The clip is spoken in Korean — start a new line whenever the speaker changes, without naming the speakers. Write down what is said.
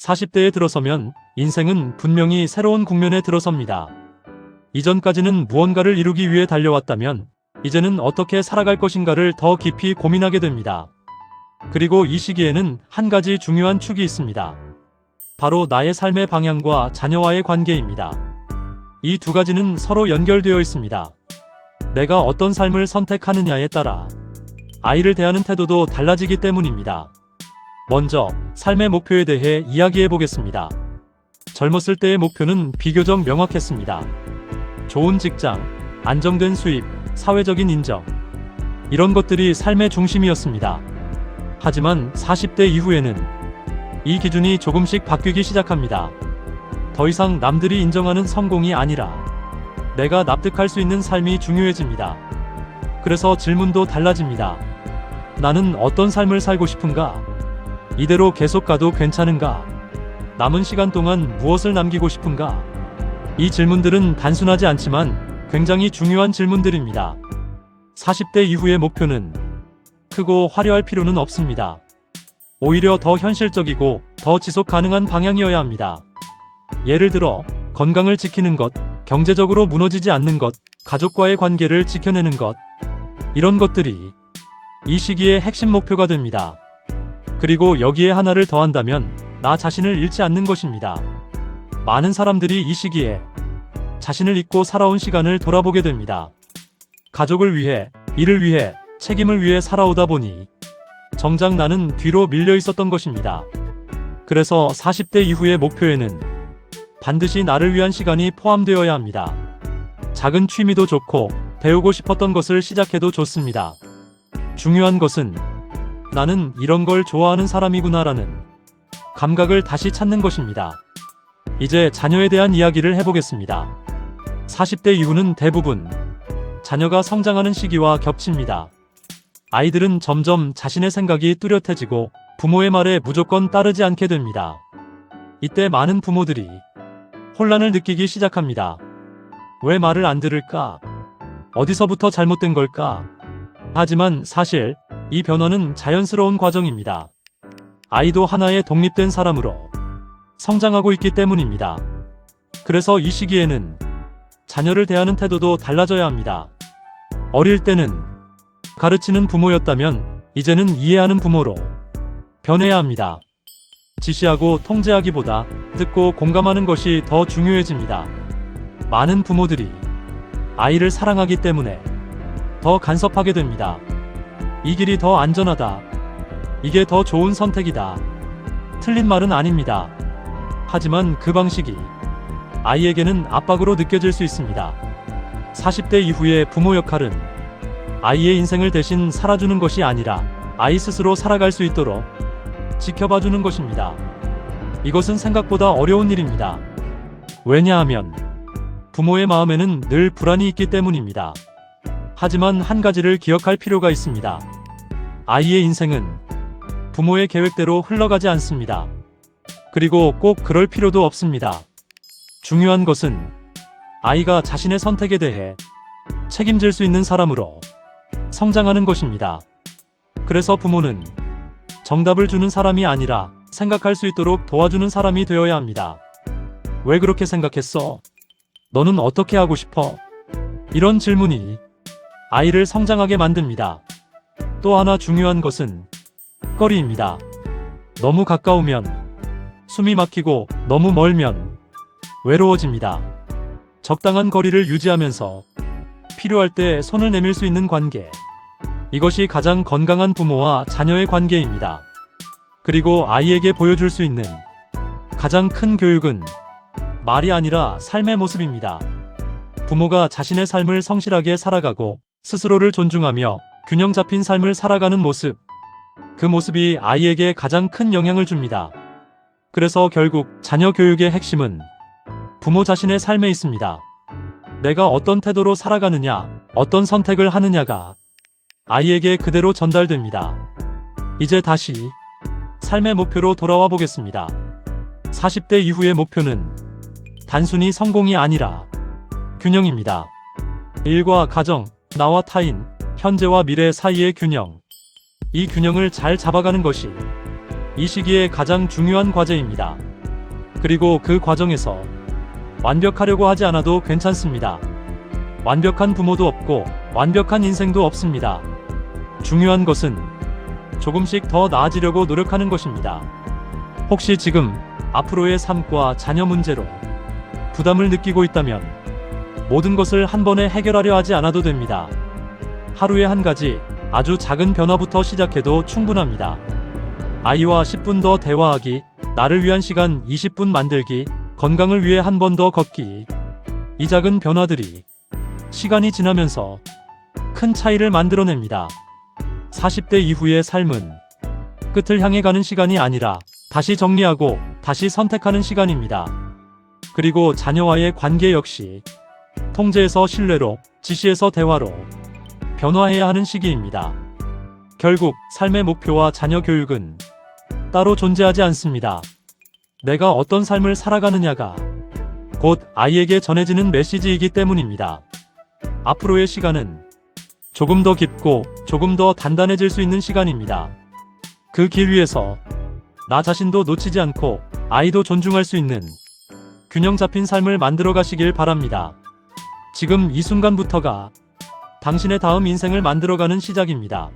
40대에 들어서면 인생은 분명히 새로운 국면에 들어섭니다. 이전까지는 무언가를 이루기 위해 달려왔다면 이제는 어떻게 살아갈 것인가를 더 깊이 고민하게 됩니다. 그리고 이 시기에는 한 가지 중요한 축이 있습니다. 바로 나의 삶의 방향과 자녀와의 관계입니다. 이 두 가지는 서로 연결되어 있습니다. 내가 어떤 삶을 선택하느냐에 따라 아이를 대하는 태도도 달라지기 때문입니다. 먼저 삶의 목표에 대해 이야기해 보겠습니다. 젊었을 때의 목표는 비교적 명확했습니다. 좋은 직장, 안정된 수입, 사회적인 인정. 이런 것들이 삶의 중심이었습니다. 하지만 40대 이후에는 이 기준이 조금씩 바뀌기 시작합니다. 더 이상 남들이 인정하는 성공이 아니라 내가 납득할 수 있는 삶이 중요해집니다. 그래서 질문도 달라집니다. 나는 어떤 삶을 살고 싶은가? 이대로 계속 가도 괜찮은가? 남은 시간 동안 무엇을 남기고 싶은가? 이 질문들은 단순하지 않지만 굉장히 중요한 질문들입니다. 40대 이후의 목표는 크고 화려할 필요는 없습니다. 오히려 더 현실적이고 더 지속 가능한 방향이어야 합니다. 예를 들어 건강을 지키는 것, 경제적으로 무너지지 않는 것, 가족과의 관계를 지켜내는 것, 이런 것들이 이 시기의 핵심 목표가 됩니다. 그리고 여기에 하나를 더한다면 나 자신을 잃지 않는 것입니다. 많은 사람들이 이 시기에 자신을 잊고 살아온 시간을 돌아보게 됩니다. 가족을 위해, 일을 위해, 책임을 위해 살아오다 보니 정작 나는 뒤로 밀려 있었던 것입니다. 그래서 40대 이후의 목표에는 반드시 나를 위한 시간이 포함되어야 합니다. 작은 취미도 좋고 배우고 싶었던 것을 시작해도 좋습니다. 중요한 것은 나는 이런 걸 좋아하는 사람이구나라는 감각을 다시 찾는 것입니다. 이제 자녀에 대한 이야기를 해보겠습니다. 40대 이후는 대부분 자녀가 성장하는 시기와 겹칩니다. 아이들은 점점 자신의 생각이 뚜렷해지고 부모의 말에 무조건 따르지 않게 됩니다. 이때 많은 부모들이 혼란을 느끼기 시작합니다. 왜 말을 안 들을까? 어디서부터 잘못된 걸까? 하지만 사실 이 변화는 자연스러운 과정입니다. 아이도 하나의 독립된 사람으로 성장하고 있기 때문입니다. 그래서 이 시기에는 자녀를 대하는 태도도 달라져야 합니다. 어릴 때는 가르치는 부모였다면 이제는 이해하는 부모로 변해야 합니다. 지시하고 통제하기보다 듣고 공감하는 것이 더 중요해집니다. 많은 부모들이 아이를 사랑하기 때문에 더 간섭하게 됩니다. 이 길이 더 안전하다. 이게 더 좋은 선택이다. 틀린 말은 아닙니다. 하지만 그 방식이 아이에게는 압박으로 느껴질 수 있습니다. 40대 이후의 부모 역할은 아이의 인생을 대신 살아주는 것이 아니라 아이 스스로 살아갈 수 있도록 지켜봐주는 것입니다. 이것은 생각보다 어려운 일입니다. 왜냐하면 부모의 마음에는 늘 불안이 있기 때문입니다. 하지만 한 가지를 기억할 필요가 있습니다. 아이의 인생은 부모의 계획대로 흘러가지 않습니다. 그리고 꼭 그럴 필요도 없습니다. 중요한 것은 아이가 자신의 선택에 대해 책임질 수 있는 사람으로 성장하는 것입니다. 그래서 부모는 정답을 주는 사람이 아니라 생각할 수 있도록 도와주는 사람이 되어야 합니다. 왜 그렇게 생각했어? 너는 어떻게 하고 싶어? 이런 질문이 아이를 성장하게 만듭니다. 또 하나 중요한 것은 거리입니다. 너무 가까우면 숨이 막히고 너무 멀면 외로워집니다. 적당한 거리를 유지하면서 필요할 때 손을 내밀 수 있는 관계. 이것이 가장 건강한 부모와 자녀의 관계입니다. 그리고 아이에게 보여줄 수 있는 가장 큰 교육은 말이 아니라 삶의 모습입니다. 부모가 자신의 삶을 성실하게 살아가고 스스로를 존중하며 균형 잡힌 삶을 살아가는 모습. 그 모습이 아이에게 가장 큰 영향을 줍니다. 그래서 결국 자녀 교육의 핵심은 부모 자신의 삶에 있습니다. 내가 어떤 태도로 살아가느냐, 어떤 선택을 하느냐가 아이에게 그대로 전달됩니다. 이제 다시 삶의 목표로 돌아와 보겠습니다. 40대 이후의 목표는 단순히 성공이 아니라 균형입니다. 일과 가정, 나와 타인, 현재와 미래 사이의 균형. 이 균형을 잘 잡아가는 것이 이 시기에 가장 중요한 과제입니다. 그리고 그 과정에서 완벽하려고 하지 않아도 괜찮습니다. 완벽한 부모도 없고 완벽한 인생도 없습니다. 중요한 것은 조금씩 더 나아지려고 노력하는 것입니다. 혹시 지금 앞으로의 삶과 자녀 문제로 부담을 느끼고 있다면 모든 것을 한 번에 해결하려 하지 않아도 됩니다. 하루에 한 가지 아주 작은 변화부터 시작해도 충분합니다. 아이와 10분 더 대화하기, 나를 위한 시간 20분 만들기, 건강을 위해 한 번 더 걷기. 이 작은 변화들이 시간이 지나면서 큰 차이를 만들어냅니다. 40대 이후의 삶은 끝을 향해 가는 시간이 아니라 다시 정리하고 다시 선택하는 시간입니다. 그리고 자녀와의 관계 역시 통제에서 신뢰로, 지시에서 대화로 변화해야 하는 시기입니다. 결국 삶의 목표와 자녀 교육은 따로 존재하지 않습니다. 내가 어떤 삶을 살아가느냐가 곧 아이에게 전해지는 메시지이기 때문입니다. 앞으로의 시간은 조금 더 깊고 조금 더 단단해질 수 있는 시간입니다. 그 길 위에서 나 자신도 놓치지 않고 아이도 존중할 수 있는 균형 잡힌 삶을 만들어 가시길 바랍니다. 지금 이 순간부터가 당신의 다음 인생을 만들어가는 시작입니다.